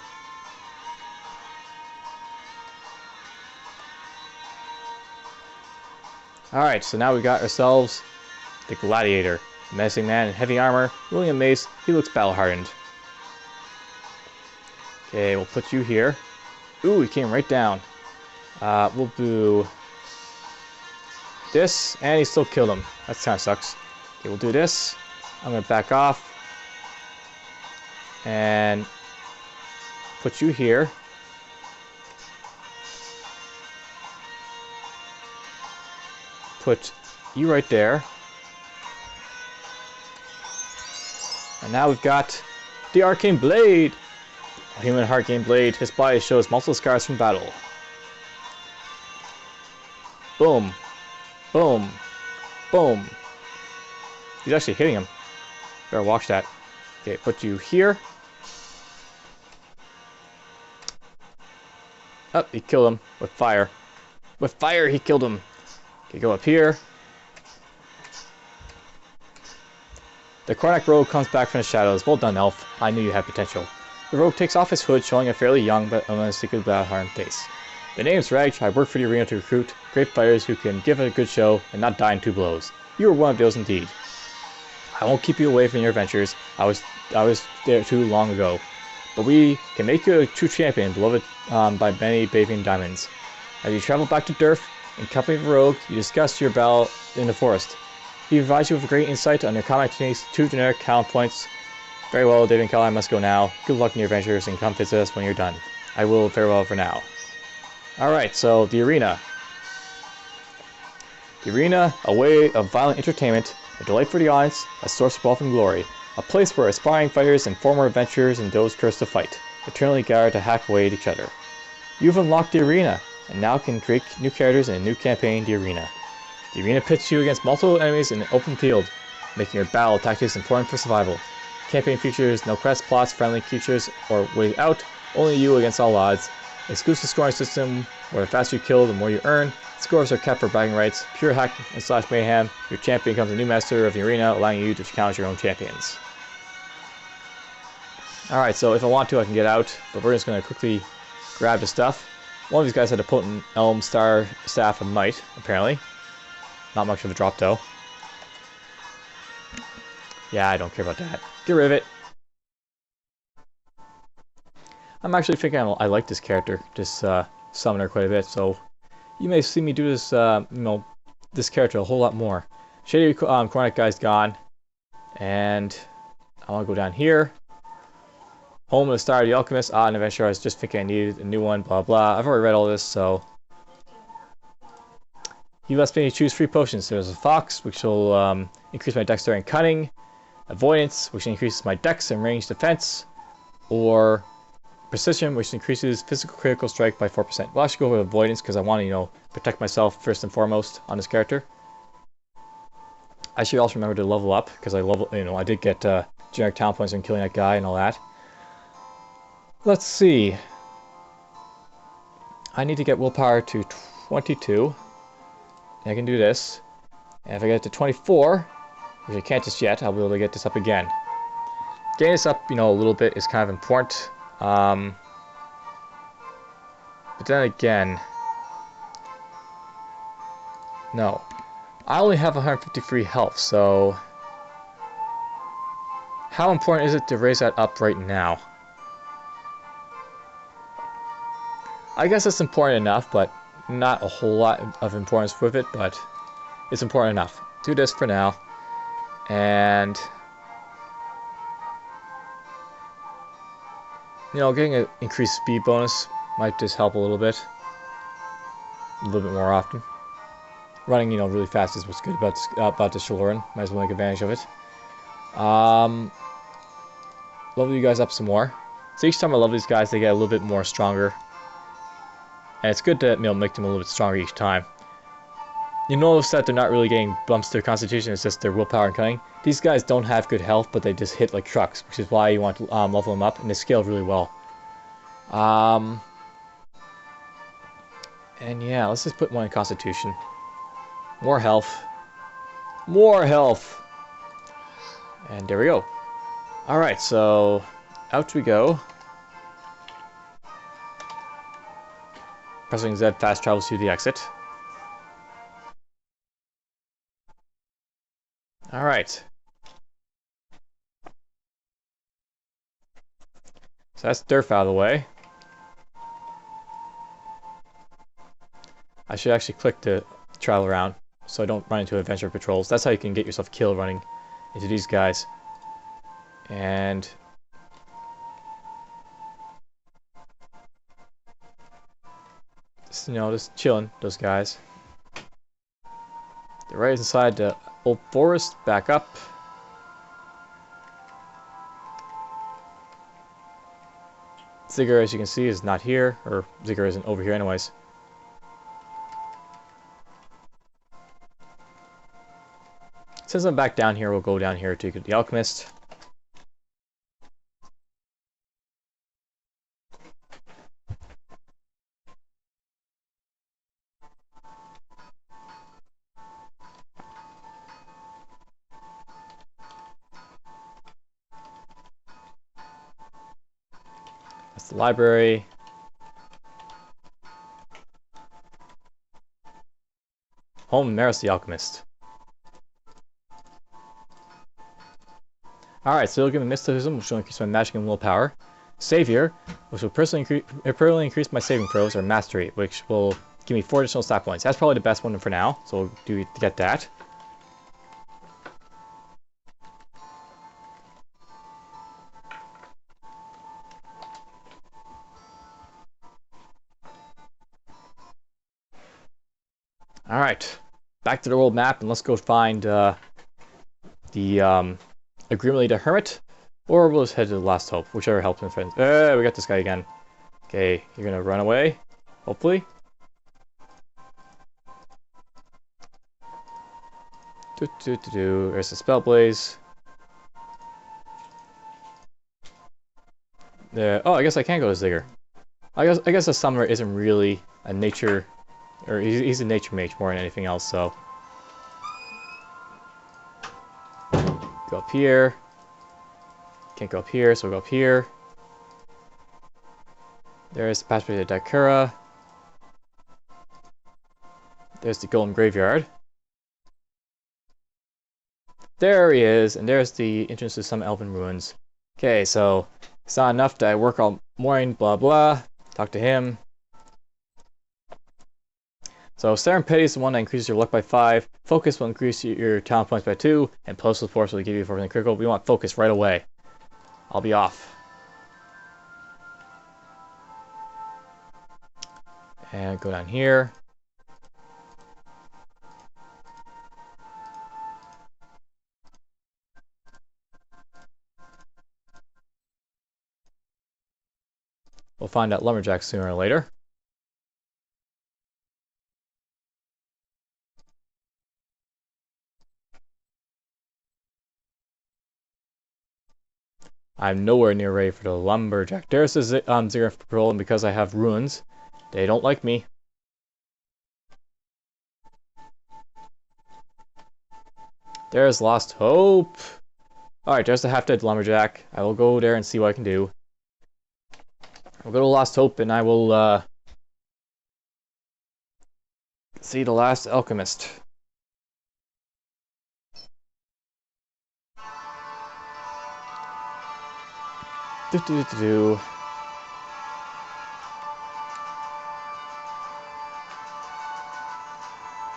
Alright, so now we got ourselves the Gladiator. A menacing man in heavy armor, wielding a mace. He looks battle-hardened. Okay, we'll put you here. Ooh, he came right down. We'll do this, and he still killed him. That kind of sucks. Okay, we'll do this. I'm going to back off. And put you here. Put you right there. And now we've got the Arcane Blade. A human Arcane Blade. His body shows multiple scars from battle. Boom. Boom. Boom. He's actually hitting him. Better watch that. Okay, put you here. Oh, he killed him with fire. With fire, he killed him. Okay, go up here. The Cornac rogue comes back from the shadows. Well done, elf. I knew you had potential. The rogue takes off his hood, showing a fairly young but unmistakably battle-hardened face. The name's Rag. I work for the arena to recruit great fighters who can give it a good show and not die in 2 blows. You are one of those indeed. I won't keep you away from your adventures. I was there too long ago. But we can make you a true champion, beloved by many bathing diamonds. As you travel back to Derth, in company of a rogue, you discuss your battle in the forest. He provides you with great insight on your combat techniques, 2 generic talent points. Very well, David and Cal, I must go now. Good luck in your adventures, and come visit us when you're done. I will farewell for now. Alright, so the arena. The arena, a way of violent entertainment, a delight for the audience, a source of wealth and glory. A place where aspiring fighters and former adventurers and those cursed to fight eternally gather to hack away at each other. You've unlocked the arena, and now can create new characters in a new campaign, the arena. The arena pits you against multiple enemies in an open field. making your battle tactics important for survival. Campaign features no quest plots, friendly creatures, or way out, only you against all odds. Exclusive scoring system where the faster you kill, the more you earn. Scores are kept for bragging rights. Pure hack and slash mayhem. Your champion becomes a new master of the arena, allowing you to challenge your own champions. Alright, so if I want to, I can get out, but we're just going to quickly grab the stuff. One of these guys had a potent Elm Star Staff of Might, apparently. Not much of a drop, though. Yeah, I don't care about that. Get rid of it. I'm actually thinking I like this character, this summoner, quite a bit, so you may see me do this, this character a whole lot more. Shady Chronic guy's gone, and I want to go down here. Home of the Star of the Alchemists. An adventure. I was just thinking I needed a new one, blah blah. I've already read all this, so. He lets me choose 3 potions. There's a Fox, which will increase my dexterity and cunning. Avoidance, which increases my dex and range defense. Or Precision, which increases physical critical strike by 4%. We'll actually go with Avoidance because I want to, protect myself first and foremost on this character. I should also remember to level up because I did get generic talent points in killing that guy and all that. Let's see. I need to get willpower to 22. And I can do this. And if I get it to 24, which I can't just yet, I'll be able to get this up again. Getting this up, a little bit is kind of important. But then again, no. I only have 153 health, so how important is it to raise that up right now? I guess it's important enough, but not a whole lot of importance with it, but it's important enough. Do this for now. And getting an increased speed bonus might just help a little bit more often. Running, really fast is what's good about the Shaloran. Might as well make advantage of it. Level you guys up some more. So each time I level these guys, they get a little bit more stronger. And it's good to make them a little bit stronger each time. You notice that they're not really getting bumps to their constitution, it's just their willpower and cunning. These guys don't have good health, but they just hit like trucks, which is why you want to level them up, and they scale really well. And yeah, let's just put one in constitution. More health. More health! And there we go. Alright, so out we go. Pressing Z fast travels to the exit. Alright. So that's Derth out of the way. I should actually click to travel around so I don't run into adventure patrols. That's how you can get yourself killed running into these guys. And just chilling, those guys. They're right inside the old forest, back up. Ziggurar, as you can see, is not here, or Ziggurar isn't over here anyways. Since I'm back down here, we'll go down here to the Alchemist. That's the library. Home and Maris the Alchemist. Alright, so it'll give me Mysticism, which will increase my magic and willpower. Savior, which will permanently increase my saving throws, or Mastery, which will give me 4 additional stat points. That's probably the best one for now, so we'll do get that. Alright, back to the world map, and let's go find the Agreemently the Hermit, or we'll just head to the Last Hope, whichever helps my friends. We got this guy again. Okay, you're gonna run away, hopefully. There's the spell blaze. There. Oh, I guess I can go to Zigger. I guess a summoner isn't really a nature, or he's a nature mage more than anything else. So go up here. Can't go up here, so we'll go up here. There's the passage to Daikura. There's the Golden Graveyard. There he is, and there's the entrance to some elven ruins. Okay, so it's not enough that I work all morning, blah blah. Talk to him. So Serendipity is the one that increases your luck by 5. Focus will increase your talent points by 2, and Postal Force will give you 4% critical. We want focus right away. I'll be off. And go down here. We'll find out lumberjack sooner or later. I'm nowhere near ready for the lumberjack. There's the Ziggurat patrol, and because I have runes, they don't like me. There's Lost Hope. Alright, there's the half-dead lumberjack. I will go there and see what I can do. I'll go to Lost Hope and I will see the last alchemist.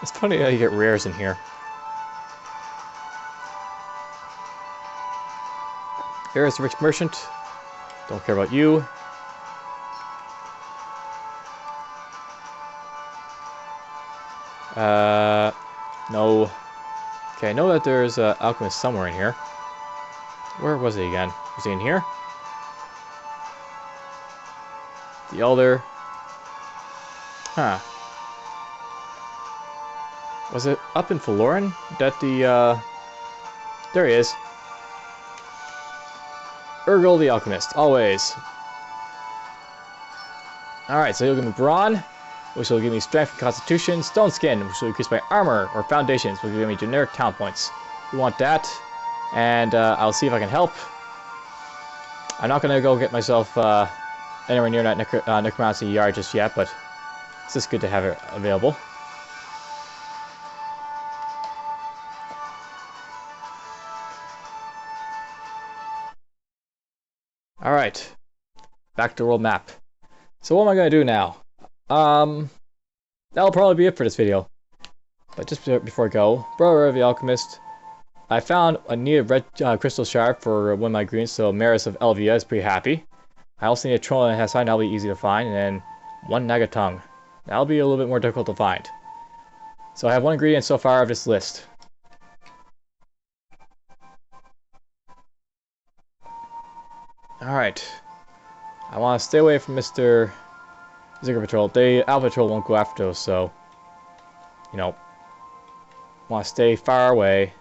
It's funny how you get rares in here. Here's the rich merchant. Don't care about you. No. Okay, I know that there's an alchemist somewhere in here. Where was he again? Was he in here? The Elder. Huh. Was it up in Shaloran that the, there he is. Urgel the Alchemist, always. Alright, so he'll give me Brawn, which will give me Strength and Constitution, Stone Skin, which will increase my Armor, or Foundations, which will give me generic talent points. We want that, and I'll see if I can help. I'm not going to go get myself anywhere near that Necromancy Yard just yet, but it's just good to have it available. Alright, back to world map. So what am I going to do now? That'll probably be it for this video. But just before I go, Brother of the Alchemist, I found a needed red crystal shard for one of my greens, so Maris of Elvia is pretty happy. I also need a troll that has sign, that'll be easy to find, and then one Nagatung. That'll be a little bit more difficult to find. So I have one ingredient so far of this list. Alright. I want to stay away from Mr. Ziggurat Patrol. Alpha Patrol won't go after those, so... You know... want to stay far away.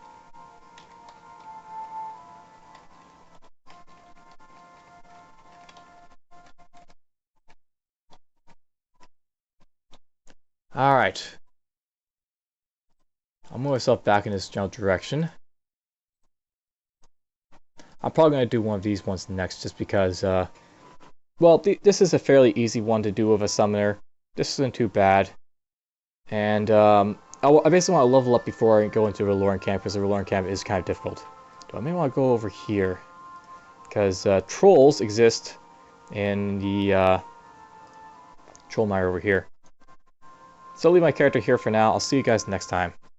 Alright. I'll move myself back in this general direction. I'm probably going to do one of these ones next, just because, well, this is a fairly easy one to do with a summoner. This isn't too bad. And, I basically want to level up before I go into the Shaloran camp, because the Shaloran camp is kind of difficult. So I may want to go over here, because trolls exist in the troll mire over here. So I'll leave my character here for now. I'll see you guys next time.